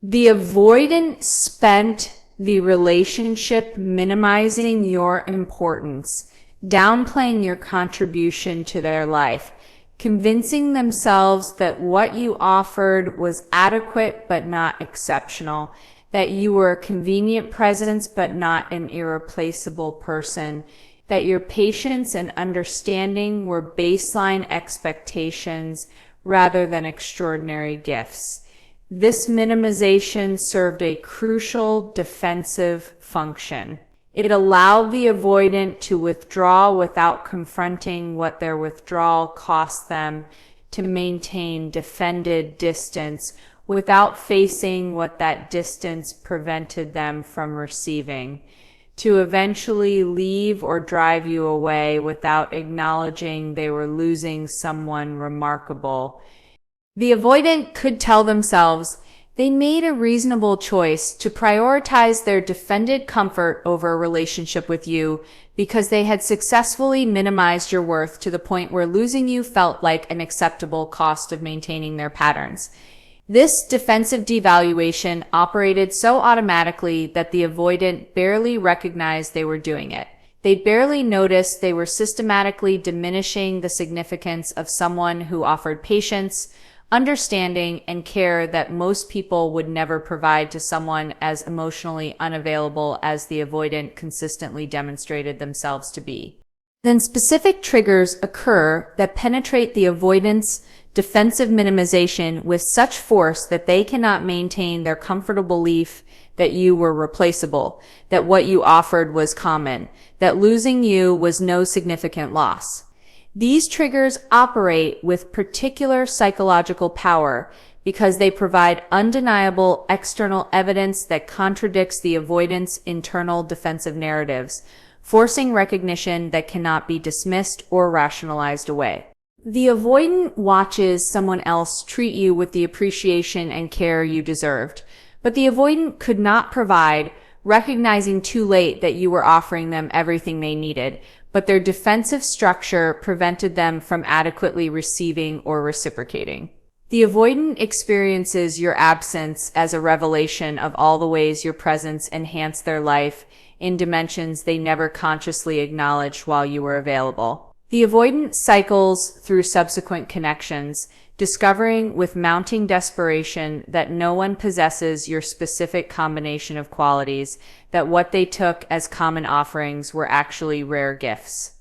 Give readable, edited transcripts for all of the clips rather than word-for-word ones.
The avoidant spent the relationship minimizing your importance, downplaying your contribution to their life, convincing themselves that what you offered was adequate but not exceptional, that you were a convenient presence but not an irreplaceable person, that your patience and understanding were baseline expectations rather than extraordinary gifts. This minimization served a crucial defensive function. It allowed the avoidant to withdraw without confronting what their withdrawal cost them, to maintain defended distance without facing what that distance prevented them from receiving, to eventually leave or drive you away without acknowledging they were losing someone remarkable. The avoidant could tell themselves they made a reasonable choice to prioritize their defended comfort over a relationship with you because they had successfully minimized your worth to the point where losing you felt like an acceptable cost of maintaining their patterns. This defensive devaluation operated so automatically that the avoidant barely recognized they were doing it. They barely noticed they were systematically diminishing the significance of someone who offered patience, understanding, and care that most people would never provide to someone as emotionally unavailable as the avoidant consistently demonstrated themselves to be. Then specific triggers occur that penetrate the avoidant's defensive minimization with such force that they cannot maintain their comfortable belief that you were replaceable, that what you offered was common, that losing you was no significant loss. These triggers operate with particular psychological power because they provide undeniable external evidence that contradicts the avoidant's internal defensive narratives, forcing recognition that cannot be dismissed or rationalized away. The avoidant watches someone else treat you with the appreciation and care you deserved, but the avoidant could not provide, recognizing too late that you were offering them everything they needed, but their defensive structure prevented them from adequately receiving or reciprocating. The avoidant experiences your absence as a revelation of all the ways your presence enhanced their life in dimensions they never consciously acknowledged while you were available. The avoidant cycles through subsequent connections, discovering with mounting desperation that no one possesses your specific combination of qualities, that what they took as common offerings were actually rare gifts.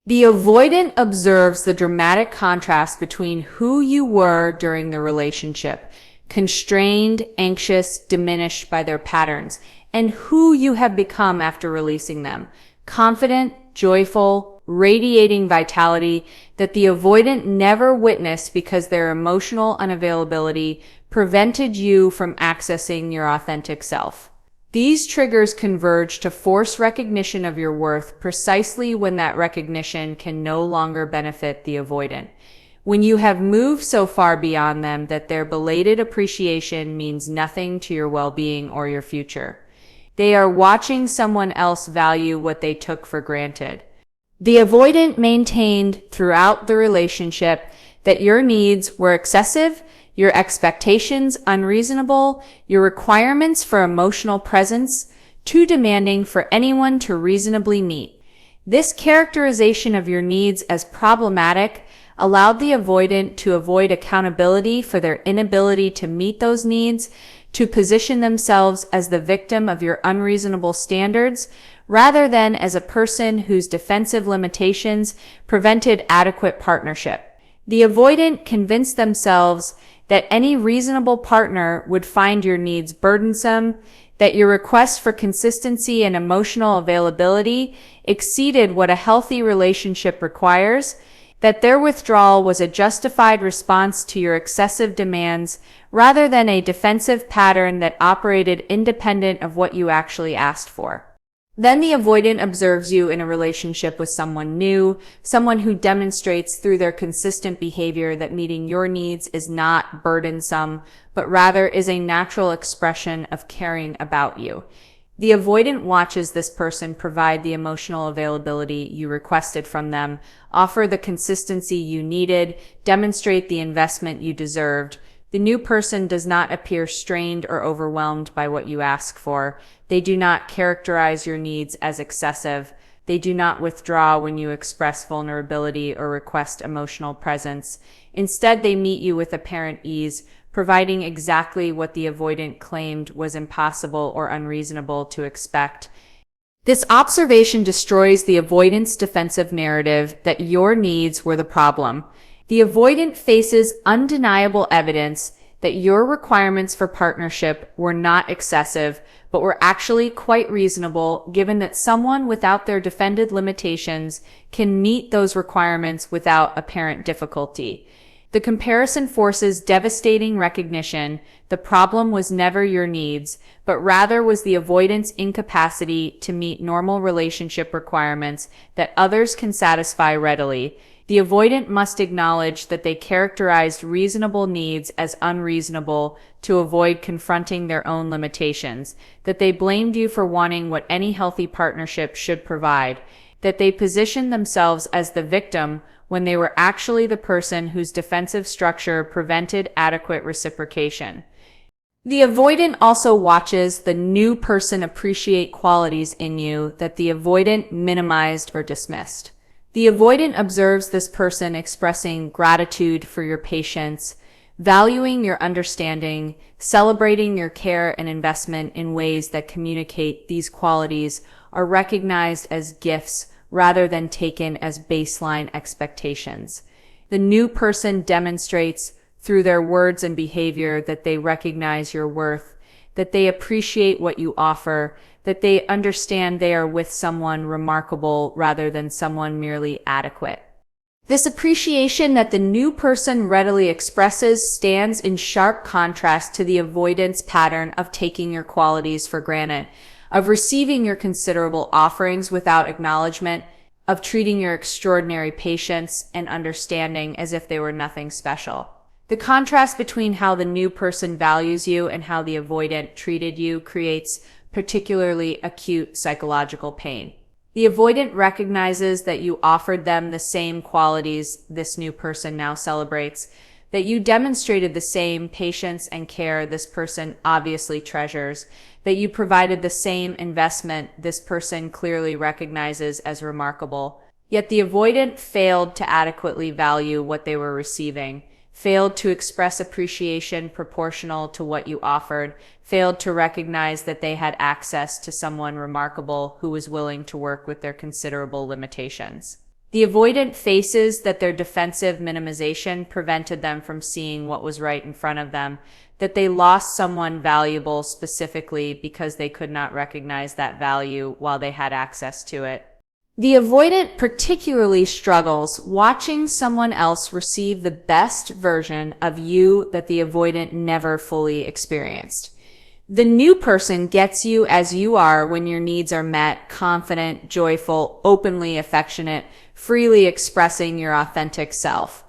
The avoidant observes the dramatic contrast between who you were during the relationship, constrained, anxious, diminished by their patterns, and who you have become after releasing them, confident, joyful, radiating vitality that the avoidant never witnessed because their emotional unavailability prevented you from accessing your authentic self. These triggers converge to force recognition of your worth precisely when that recognition can no longer benefit the avoidant. When you have moved so far beyond them that their belated appreciation means nothing to your well-being or your future. They are watching someone else value what they took for granted. The avoidant maintained throughout the relationship that your needs were excessive, your expectations unreasonable, your requirements for emotional presence too demanding for anyone to reasonably meet. This characterization of your needs as problematic allowed the avoidant to avoid accountability for their inability to meet those needs, to position themselves as the victim of your unreasonable standards, rather than as a person whose defensive limitations prevented adequate partnership. The avoidant convinced themselves that any reasonable partner would find your needs burdensome, that your request for consistency and emotional availability exceeded what a healthy relationship requires, that their withdrawal was a justified response to your excessive demands rather than a defensive pattern that operated independent of what you actually asked for. Then the avoidant observes you in a relationship with someone new, someone who demonstrates through their consistent behavior that meeting your needs is not burdensome, but rather is a natural expression of caring about you. The avoidant watches this person provide the emotional availability you requested from them, offer the consistency you needed, demonstrate the investment you deserved, The new person does not appear strained or overwhelmed by what you ask for. They do not characterize your needs as excessive. They do not withdraw when you express vulnerability or request emotional presence. Instead, they meet you with apparent ease, providing exactly what the avoidant claimed was impossible or unreasonable to expect. This observation destroys the avoidant's defensive narrative that your needs were the problem. The avoidant faces undeniable evidence that your requirements for partnership were not excessive, but were actually quite reasonable, given that someone without their defended limitations can meet those requirements without apparent difficulty. The comparison forces devastating recognition. The problem was never your needs, but rather was the avoidant's incapacity to meet normal relationship requirements that others can satisfy readily. The avoidant must acknowledge that they characterized reasonable needs as unreasonable to avoid confronting their own limitations, that they blamed you for wanting what any healthy partnership should provide, that they positioned themselves as the victim when they were actually the person whose defensive structure prevented adequate reciprocation. The avoidant also watches the new person appreciate qualities in you that the avoidant minimized or dismissed. The avoidant observes this person expressing gratitude for your patience, valuing your understanding, celebrating your care and investment in ways that communicate these qualities are recognized as gifts rather than taken as baseline expectations. The new person demonstrates through their words and behavior that they recognize your worth, that they appreciate what you offer, that they understand they are with someone remarkable rather than someone merely adequate. This appreciation that the new person readily expresses stands in sharp contrast to the avoidance pattern of taking your qualities for granted, of receiving your considerable offerings without acknowledgement, of treating your extraordinary patience and understanding as if they were nothing special. The contrast between how the new person values you and how the avoidant treated you creates particularly acute psychological pain. The avoidant recognizes that you offered them the same qualities this new person now celebrates, that you demonstrated the same patience and care this person obviously treasures, that you provided the same investment this person clearly recognizes as remarkable. Yet the avoidant failed to adequately value what they were receiving, failed to express appreciation proportional to what you offered, failed to recognize that they had access to someone remarkable who was willing to work with their considerable limitations. The avoidant faces that their defensive minimization prevented them from seeing what was right in front of them, that they lost someone valuable specifically because they could not recognize that value while they had access to it. The avoidant particularly struggles watching someone else receive the best version of you that the avoidant never fully experienced. The new person gets you as you are when your needs are met, confident, joyful, openly affectionate, freely expressing your authentic self.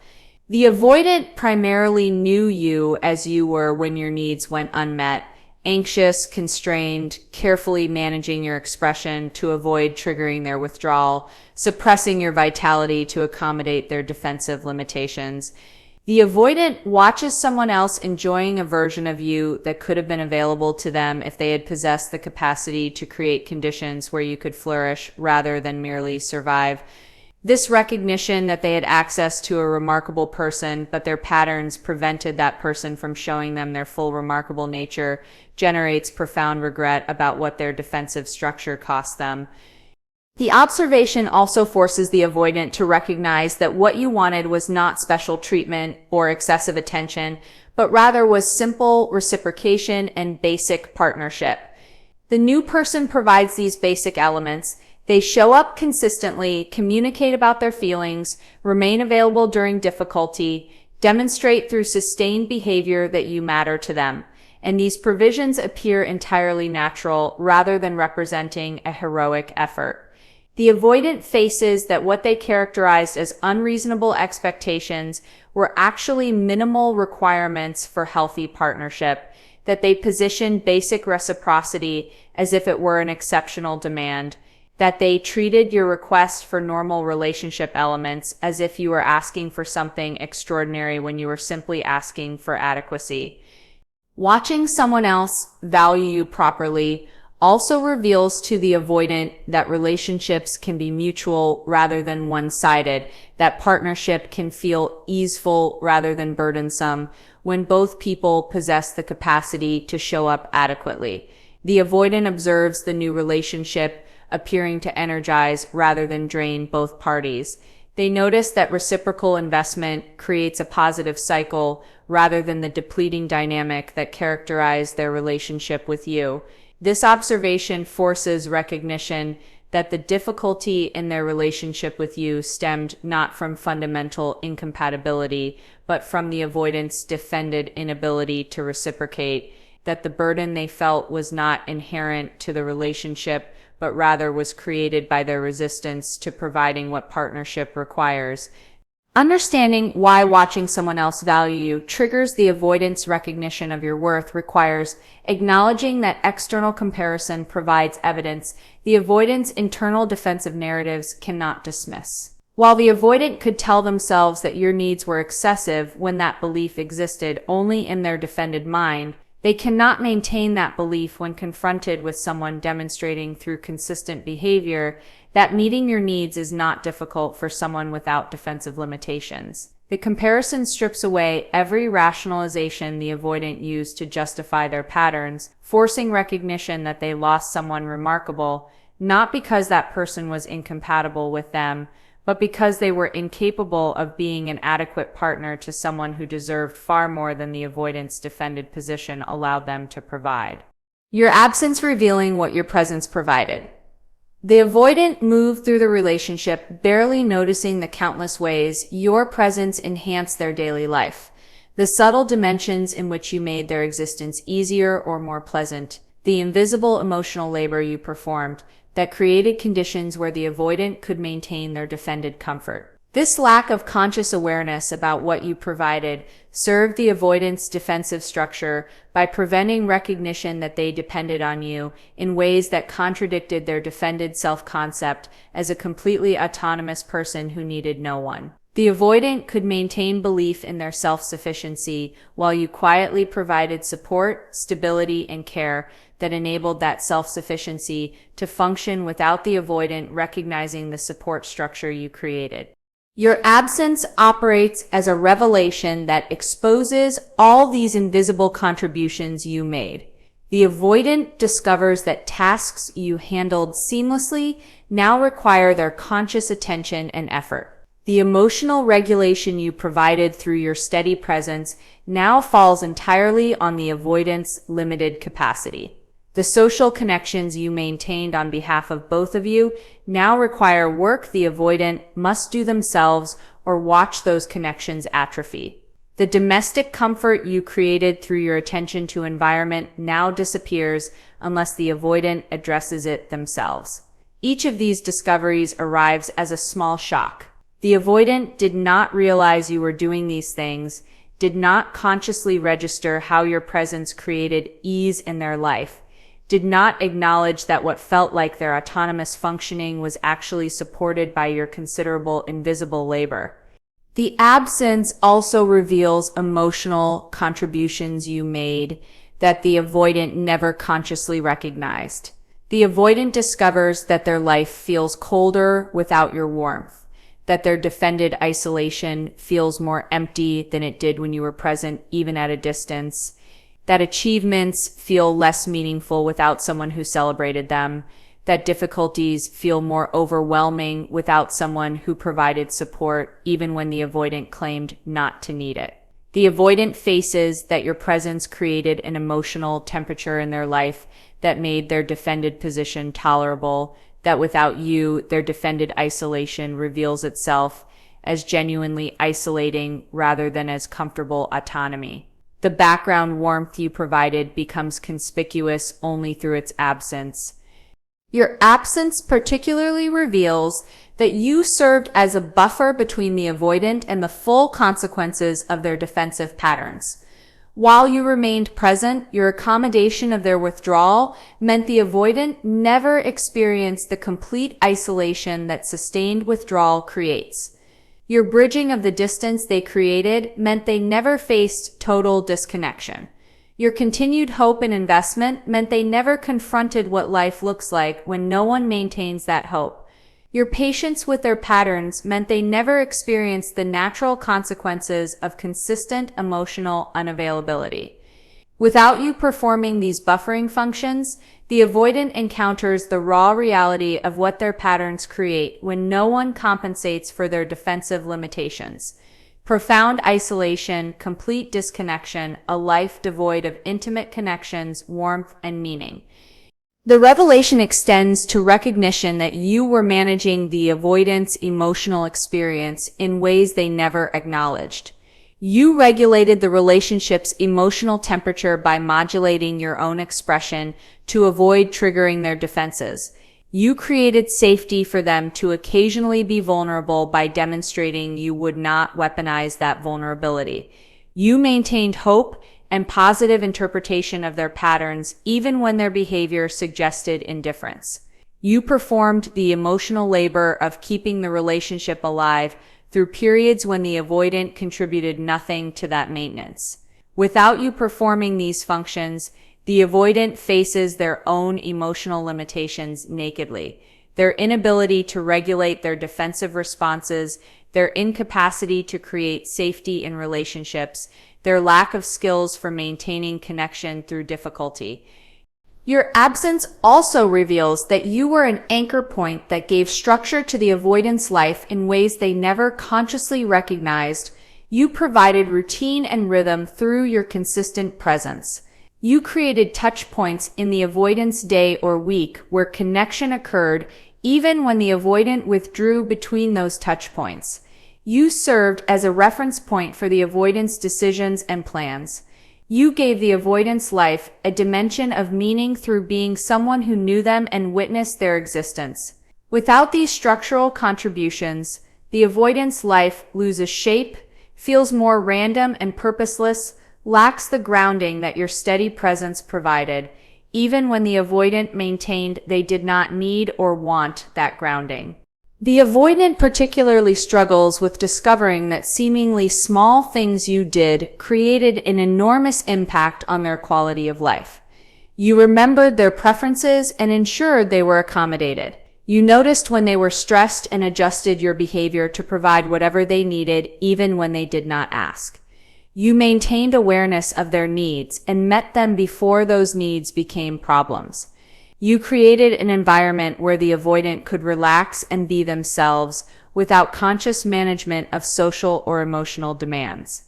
The avoidant primarily knew you as you were when your needs went unmet, anxious, constrained, carefully managing your expression to avoid triggering their withdrawal, suppressing your vitality to accommodate their defensive limitations. The avoidant watches someone else enjoying a version of you that could have been available to them if they had possessed the capacity to create conditions where you could flourish rather than merely survive. This recognition that they had access to a remarkable person, but their patterns prevented that person from showing them their full remarkable nature, generates profound regret about what their defensive structure cost them. The observation also forces the avoidant to recognize that what you wanted was not special treatment or excessive attention, but rather was simple reciprocation and basic partnership. The new person provides these basic elements. They show up consistently, communicate about their feelings, remain available during difficulty, demonstrate through sustained behavior that you matter to them. And these provisions appear entirely natural rather than representing a heroic effort. The avoidant faces that what they characterized as unreasonable expectations were actually minimal requirements for healthy partnership, that they position basic reciprocity as if it were an exceptional demand. that they treated your request for normal relationship elements as if you were asking for something extraordinary when you were simply asking for adequacy. Watching someone else value you properly also reveals to the avoidant that relationships can be mutual rather than one-sided, that partnership can feel easeful rather than burdensome when both people possess the capacity to show up adequately. The avoidant observes the new relationship appearing to energize rather than drain both parties. They notice that reciprocal investment creates a positive cycle rather than the depleting dynamic that characterized their relationship with you. This observation forces recognition that the difficulty in their relationship with you stemmed not from fundamental incompatibility, but from the avoidant's defended inability to reciprocate, that the burden they felt was not inherent to the relationship, but rather was created by their resistance to providing what partnership requires. Understanding why watching someone else value you triggers the avoidance recognition of your worth requires acknowledging that external comparison provides evidence the avoidant's internal defensive narratives cannot dismiss. While the avoidant could tell themselves that your needs were excessive when that belief existed only in their defended mind, they cannot maintain that belief when confronted with someone demonstrating through consistent behavior that meeting your needs is not difficult for someone without defensive limitations. The comparison strips away every rationalization the avoidant used to justify their patterns, forcing recognition that they lost someone remarkable, not because that person was incompatible with them, but because they were incapable of being an adequate partner to someone who deserved far more than the avoidant's defended position allowed them to provide. Your absence revealing what your presence provided. The avoidant moved through the relationship, barely noticing the countless ways your presence enhanced their daily life, the subtle dimensions in which you made their existence easier or more pleasant, the invisible emotional labor you performed that created conditions where the avoidant could maintain their defended comfort. This lack of conscious awareness about what you provided served the avoidant's defensive structure by preventing recognition that they depended on you in ways that contradicted their defended self-concept as a completely autonomous person who needed no one. The avoidant could maintain belief in their self-sufficiency while you quietly provided support, stability, and care that enabled that self-sufficiency to function without the avoidant recognizing the support structure you created. Your absence operates as a revelation that exposes all these invisible contributions you made. The avoidant discovers that tasks you handled seamlessly now require their conscious attention and effort. The emotional regulation you provided through your steady presence now falls entirely on the avoidant's limited capacity. The social connections you maintained on behalf of both of you now require work the avoidant must do themselves or watch those connections atrophy. The domestic comfort you created through your attention to environment now disappears unless the avoidant addresses it themselves. Each of these discoveries arrives as a small shock. The avoidant did not realize you were doing these things, did not consciously register how your presence created ease in their life, did not acknowledge that what felt like their autonomous functioning was actually supported by your considerable invisible labor. The absence also reveals emotional contributions you made that the avoidant never consciously recognized. The avoidant discovers that their life feels colder without your warmth, that their defended isolation feels more empty than it did when you were present, even at a distance, that achievements feel less meaningful without someone who celebrated them, that difficulties feel more overwhelming without someone who provided support even when the avoidant claimed not to need it. The avoidant faces that your presence created an emotional temperature in their life that made their defended position tolerable, that without you, their defended isolation reveals itself as genuinely isolating rather than as comfortable autonomy. The background warmth you provided becomes conspicuous only through its absence. Your absence particularly reveals that you served as a buffer between the avoidant and the full consequences of their defensive patterns. While you remained present, your accommodation of their withdrawal meant the avoidant never experienced the complete isolation that sustained withdrawal creates. Your bridging of the distance they created meant they never faced total disconnection. Your continued hope and investment meant they never confronted what life looks like when no one maintains that hope. Your patience with their patterns meant they never experienced the natural consequences of consistent emotional unavailability. Without you performing these buffering functions, the avoidant encounters the raw reality of what their patterns create when no one compensates for their defensive limitations. Profound isolation, complete disconnection, a life devoid of intimate connections, warmth, and meaning. The revelation extends to recognition that you were managing the avoidant's emotional experience in ways they never acknowledged. You regulated the relationship's emotional temperature by modulating your own expression to avoid triggering their defenses. You created safety for them to occasionally be vulnerable by demonstrating you would not weaponize that vulnerability. You maintained hope and positive interpretation of their patterns even when their behavior suggested indifference. You performed the emotional labor of keeping the relationship alive through periods when the avoidant contributed nothing to that maintenance. Without you performing these functions, the avoidant faces their own emotional limitations nakedly. Their inability to regulate their defensive responses, their incapacity to create safety in relationships, their lack of skills for maintaining connection through difficulty. Your absence also reveals that you were an anchor point that gave structure to the avoidant's life in ways they never consciously recognized. You provided routine and rhythm through your consistent presence. You created touch points in the avoidant's day or week where connection occurred even when the avoidant withdrew between those touch points. You served as a reference point for the avoidant's decisions and plans. You gave the avoidant's life a dimension of meaning through being someone who knew them and witnessed their existence. Without these structural contributions, the avoidant's life loses shape, feels more random and purposeless, lacks the grounding that your steady presence provided, even when the avoidant maintained they did not need or want that grounding. The avoidant particularly struggles with discovering that seemingly small things you did created an enormous impact on their quality of life. You remembered their preferences and ensured they were accommodated. You noticed when they were stressed and adjusted your behavior to provide whatever they needed, even when they did not ask. You maintained awareness of their needs and met them before those needs became problems. You created an environment where the avoidant could relax and be themselves without conscious management of social or emotional demands.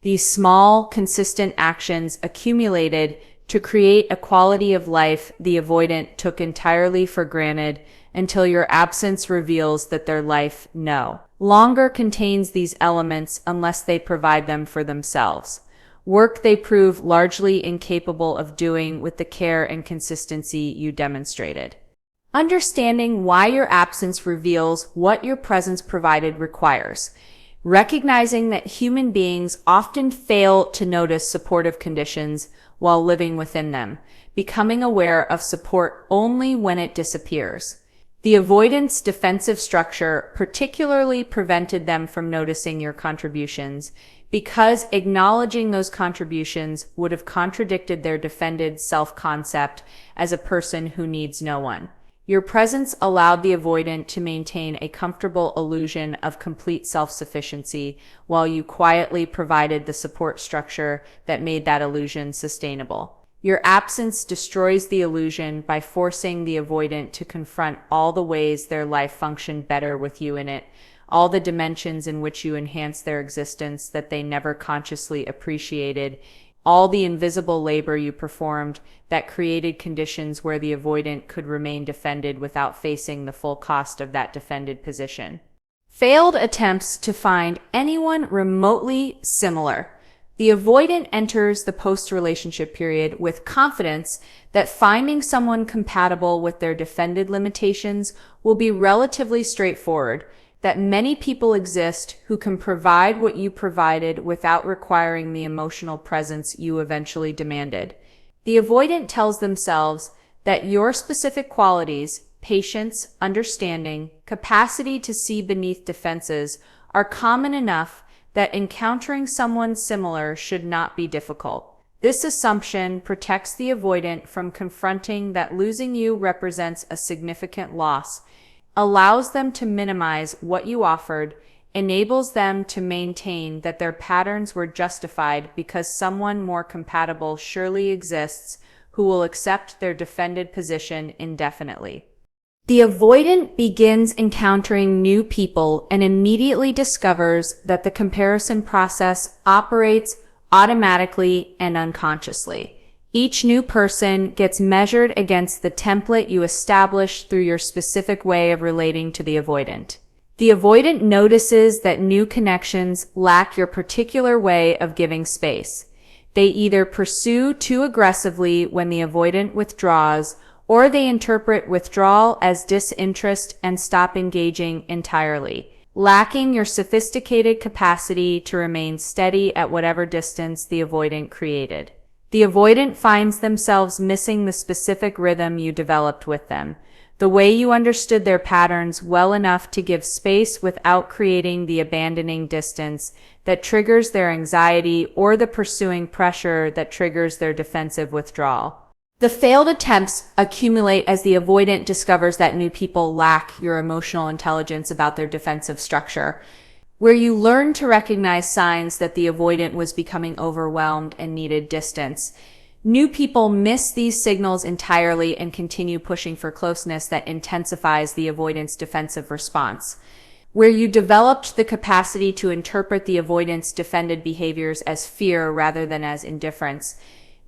These small, consistent actions accumulated to create a quality of life the avoidant took entirely for granted until your absence reveals that their life no longer contains these elements unless they provide them for themselves. Work they prove largely incapable of doing with the care and consistency you demonstrated. Understanding why your absence reveals what your presence provided requires. Recognizing that human beings often fail to notice supportive conditions while living within them, becoming aware of support only when it disappears. The avoidance defensive structure particularly prevented them from noticing your contributions because acknowledging those contributions would have contradicted their defended self-concept as a person who needs no one. Your presence allowed the avoidant to maintain a comfortable illusion of complete self-sufficiency while you quietly provided the support structure that made that illusion sustainable. Your absence destroys the illusion by forcing the avoidant to confront all the ways their life functioned better with you in it, all the dimensions in which you enhance their existence that they never consciously appreciated, all the invisible labor you performed that created conditions where the avoidant could remain defended without facing the full cost of that defended position. Failed attempts to find anyone remotely similar. The avoidant enters the post-relationship period with confidence that finding someone compatible with their defended limitations will be relatively straightforward. that many people exist who can provide what you provided without requiring the emotional presence you eventually demanded. The avoidant tells themselves that your specific qualities, patience, understanding, capacity to see beneath defenses, are common enough that encountering someone similar should not be difficult. This assumption protects the avoidant from confronting that losing you represents a significant loss, allows them to minimize what you offered, enables them to maintain that their patterns were justified because someone more compatible surely exists who will accept their defended position indefinitely. The avoidant begins encountering new people and immediately discovers that the comparison process operates automatically and unconsciously. Each new person gets measured against the template you established through your specific way of relating to the avoidant. The avoidant notices that new connections lack your particular way of giving space. They either pursue too aggressively when the avoidant withdraws, or they interpret withdrawal as disinterest and stop engaging entirely, lacking your sophisticated capacity to remain steady at whatever distance the avoidant created. The avoidant finds themselves missing the specific rhythm you developed with them, the way you understood their patterns well enough to give space without creating the abandoning distance that triggers their anxiety or the pursuing pressure that triggers their defensive withdrawal. The failed attempts accumulate as the avoidant discovers that new people lack your emotional intelligence about their defensive structure, where you learn to recognize signs that the avoidant was becoming overwhelmed and needed distance. New people miss these signals entirely and continue pushing for closeness that intensifies the avoidant's defensive response. Where you developed the capacity to interpret the avoidant's defended behaviors as fear rather than as indifference,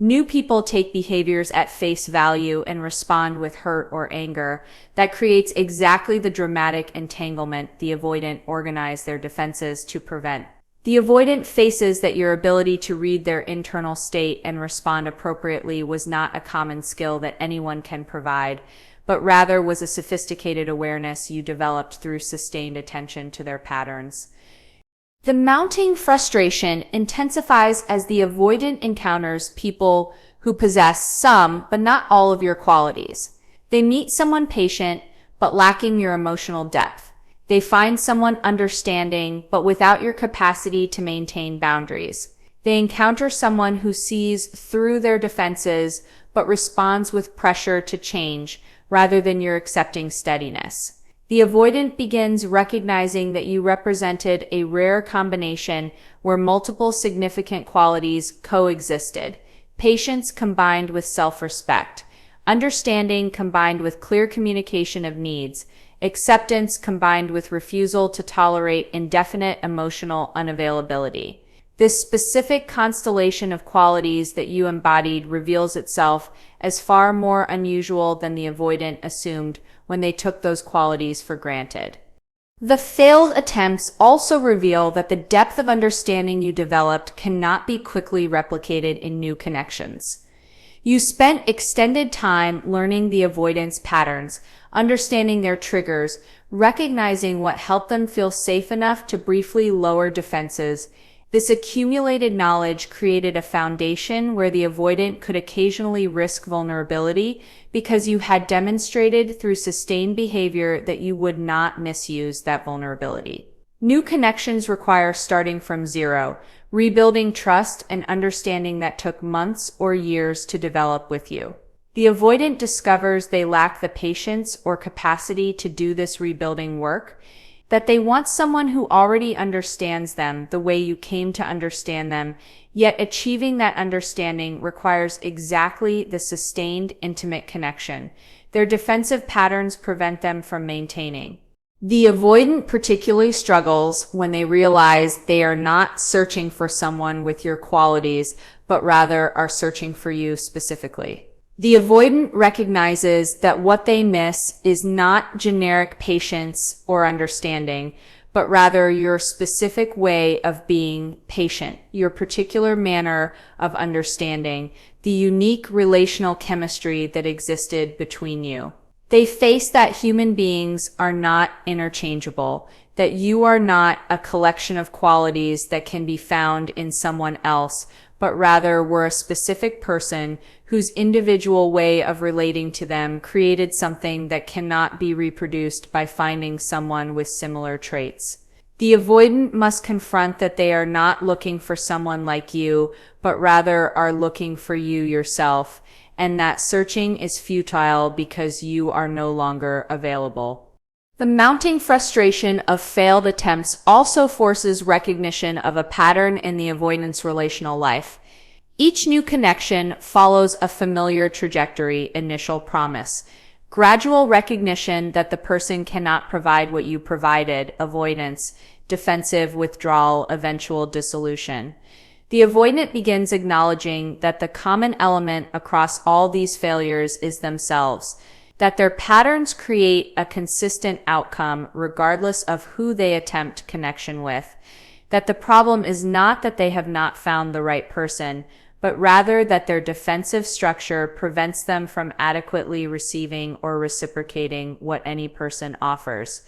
new people take behaviors at face value and respond with hurt or anger. That creates exactly the dramatic entanglement the avoidant organized their defenses to prevent. The avoidant faces that your ability to read their internal state and respond appropriately was not a common skill that anyone can provide, but rather was a sophisticated awareness you developed through sustained attention to their patterns. The mounting frustration intensifies as the avoidant encounters people who possess some, but not all of your qualities. They meet someone patient, but lacking your emotional depth. They find someone understanding, but without your capacity to maintain boundaries. They encounter someone who sees through their defenses, but responds with pressure to change, rather than your accepting steadiness. The avoidant begins recognizing that you represented a rare combination where multiple significant qualities coexisted. Patience combined with self-respect, understanding combined with clear communication of needs, acceptance combined with refusal to tolerate indefinite emotional unavailability. This specific constellation of qualities that you embodied reveals itself as far more unusual than the avoidant assumed when they took those qualities for granted. The failed attempts also reveal that the depth of understanding you developed cannot be quickly replicated in new connections. You spent extended time learning the avoidance patterns, understanding their triggers, recognizing what helped them feel safe enough to briefly lower defenses. This accumulated knowledge created a foundation where the avoidant could occasionally risk vulnerability because you had demonstrated through sustained behavior that you would not misuse that vulnerability. New connections require starting from zero, rebuilding trust and understanding that took months or years to develop with you. The avoidant discovers they lack the patience or capacity to do this rebuilding work, that they want someone who already understands them the way you came to understand them, yet achieving that understanding requires exactly the sustained, intimate connection their defensive patterns prevent them from maintaining. The avoidant particularly struggles when they realize they are not searching for someone with your qualities, but rather are searching for you specifically. The avoidant recognizes that what they miss is not generic patience or understanding, but rather your specific way of being patient, your particular manner of understanding, the unique relational chemistry that existed between you. They face that human beings are not interchangeable, that you are not a collection of qualities that can be found in someone else, but rather were a specific person whose individual way of relating to them created something that cannot be reproduced by finding someone with similar traits. The avoidant must confront that they are not looking for someone like you, but rather are looking for you yourself, and that searching is futile because you are no longer available. The mounting frustration of failed attempts also forces recognition of a pattern in the avoidant's relational life. Each new connection follows a familiar trajectory, initial promise. Gradual recognition that the person cannot provide what you provided, avoidance, defensive withdrawal, eventual dissolution. The avoidant begins acknowledging that the common element across all these failures is themselves, that their patterns create a consistent outcome regardless of who they attempt connection with, that the problem is not that they have not found the right person, but rather that their defensive structure prevents them from adequately receiving or reciprocating what any person offers.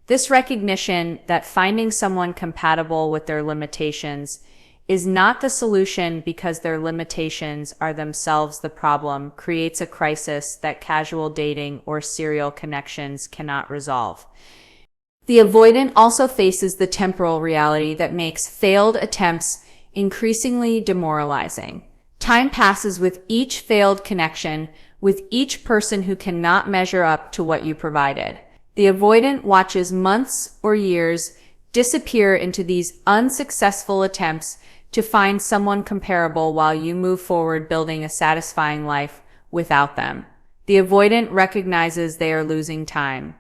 This recognition that finding someone compatible with their limitations is not the solution because their limitations are themselves the problem creates a crisis that casual dating or serial connections cannot resolve. The avoidant also faces the temporal reality that makes failed attempts increasingly demoralizing. Time passes with each failed connection, with each person who cannot measure up to what you provided. The avoidant watches months or years disappear into these unsuccessful attempts to find someone comparable while you move forward building a satisfying life without them. The avoidant recognizes they are losing time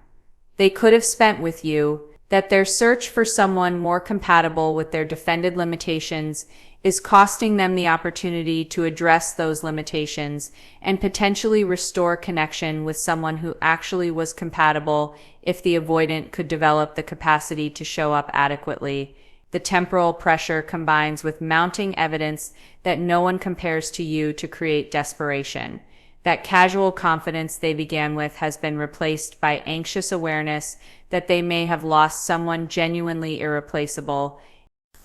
they could have spent with you, that their search for someone more compatible with their defended limitations is costing them the opportunity to address those limitations and potentially restore connection with someone who actually was compatible if the avoidant could develop the capacity to show up adequately. The temporal pressure combines with mounting evidence that no one compares to you to create desperation. That casual confidence they began with has been replaced by anxious awareness that they may have lost someone genuinely irreplaceable.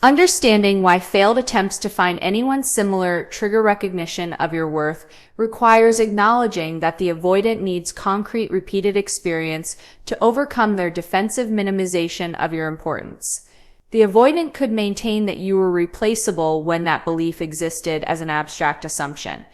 Understanding why failed attempts to find anyone similar trigger recognition of your worth requires acknowledging that the avoidant needs concrete repeated experience to overcome their defensive minimization of your importance. The avoidant could maintain that you were replaceable when that belief existed as an abstract assumption.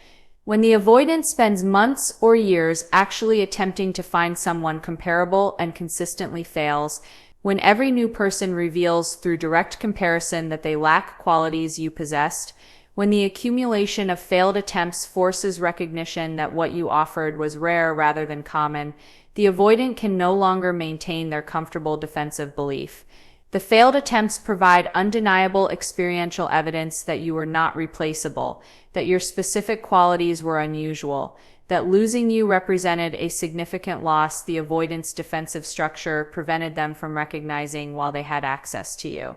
When the avoidant spends months or years actually attempting to find someone comparable and consistently fails, when every new person reveals through direct comparison that they lack qualities you possessed, when the accumulation of failed attempts forces recognition that what you offered was rare rather than common, the avoidant can no longer maintain their comfortable defensive belief. The failed attempts provide undeniable experiential evidence that you were not replaceable, that your specific qualities were unusual, that losing you represented a significant loss the avoidant's defensive structure prevented them from recognizing while they had access to you.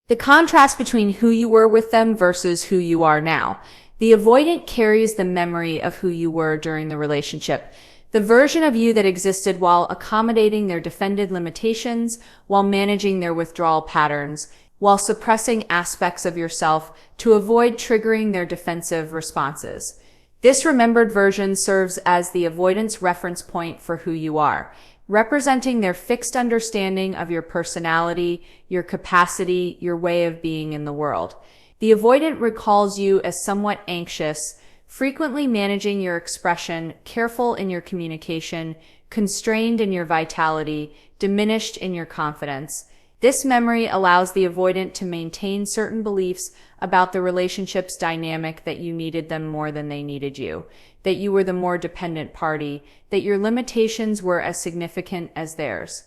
The contrast between who you were with them versus who you are now. The avoidant carries the memory of who you were during the relationship. The version of you that existed while accommodating their defended limitations, while managing their withdrawal patterns, while suppressing aspects of yourself to avoid triggering their defensive responses. This remembered version serves as the avoidant's reference point for who you are, representing their fixed understanding of your personality, your capacity, your way of being in the world. The avoidant recalls you as somewhat anxious, frequently managing your expression, careful in your communication, constrained in your vitality, diminished in your confidence. This memory allows the avoidant to maintain certain beliefs about the relationship's dynamic, that you needed them more than they needed you, that you were the more dependent party, that your limitations were as significant as theirs.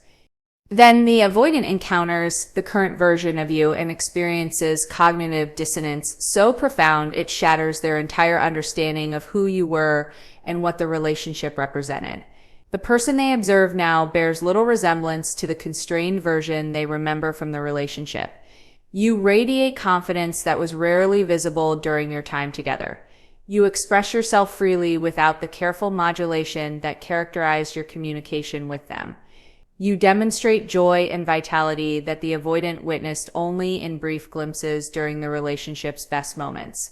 Then the avoidant encounters the current version of you and experiences cognitive dissonance so profound it shatters their entire understanding of who you were and what the relationship represented. The person they observe now bears little resemblance to the constrained version they remember from the relationship. You radiate confidence that was rarely visible during your time together. You express yourself freely without the careful modulation that characterized your communication with them. You demonstrate joy and vitality that the avoidant witnessed only in brief glimpses during the relationship's best moments.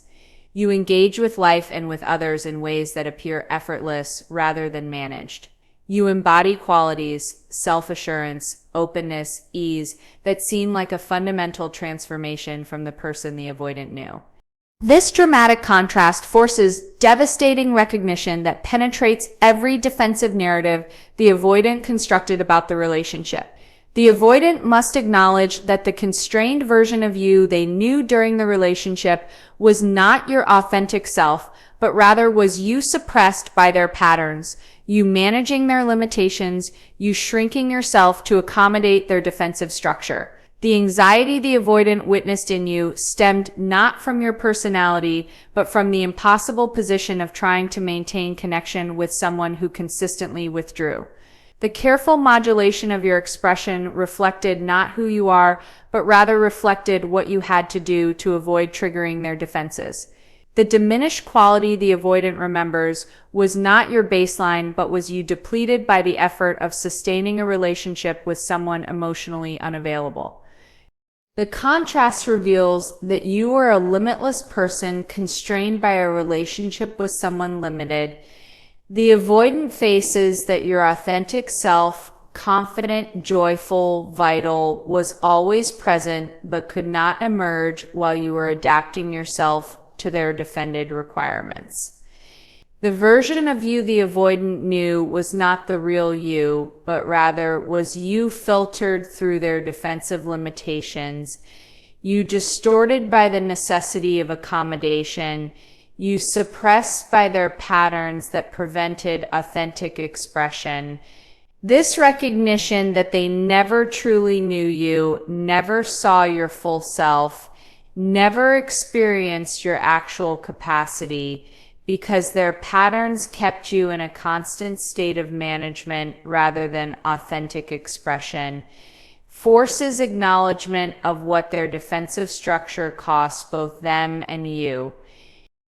You engage with life and with others in ways that appear effortless rather than managed. You embody qualities, self-assurance, openness, ease that seem like a fundamental transformation from the person the avoidant knew. This dramatic contrast forces devastating recognition that penetrates every defensive narrative the avoidant constructed about the relationship. The avoidant must acknowledge that the constrained version of you they knew during the relationship was not your authentic self, but rather was you suppressed by their patterns, you managing their limitations, you shrinking yourself to accommodate their defensive structure. The anxiety the avoidant witnessed in you stemmed not from your personality, but from the impossible position of trying to maintain connection with someone who consistently withdrew. The careful modulation of your expression reflected not who you are, but rather reflected what you had to do to avoid triggering their defenses. The diminished quality the avoidant remembers was not your baseline, but was you depleted by the effort of sustaining a relationship with someone emotionally unavailable. The contrast reveals that you are a limitless person constrained by a relationship with someone limited. The avoidant faces that your authentic self, confident, joyful, vital, was always present but could not emerge while you were adapting yourself to their defended requirements. The version of you the avoidant knew was not the real you, but rather was you filtered through their defensive limitations, you distorted by the necessity of accommodation, you suppressed by their patterns that prevented authentic expression. This recognition that they never truly knew you, never saw your full self, never experienced your actual capacity, because their patterns kept you in a constant state of management rather than authentic expression, forces acknowledgement of what their defensive structure costs both them and you.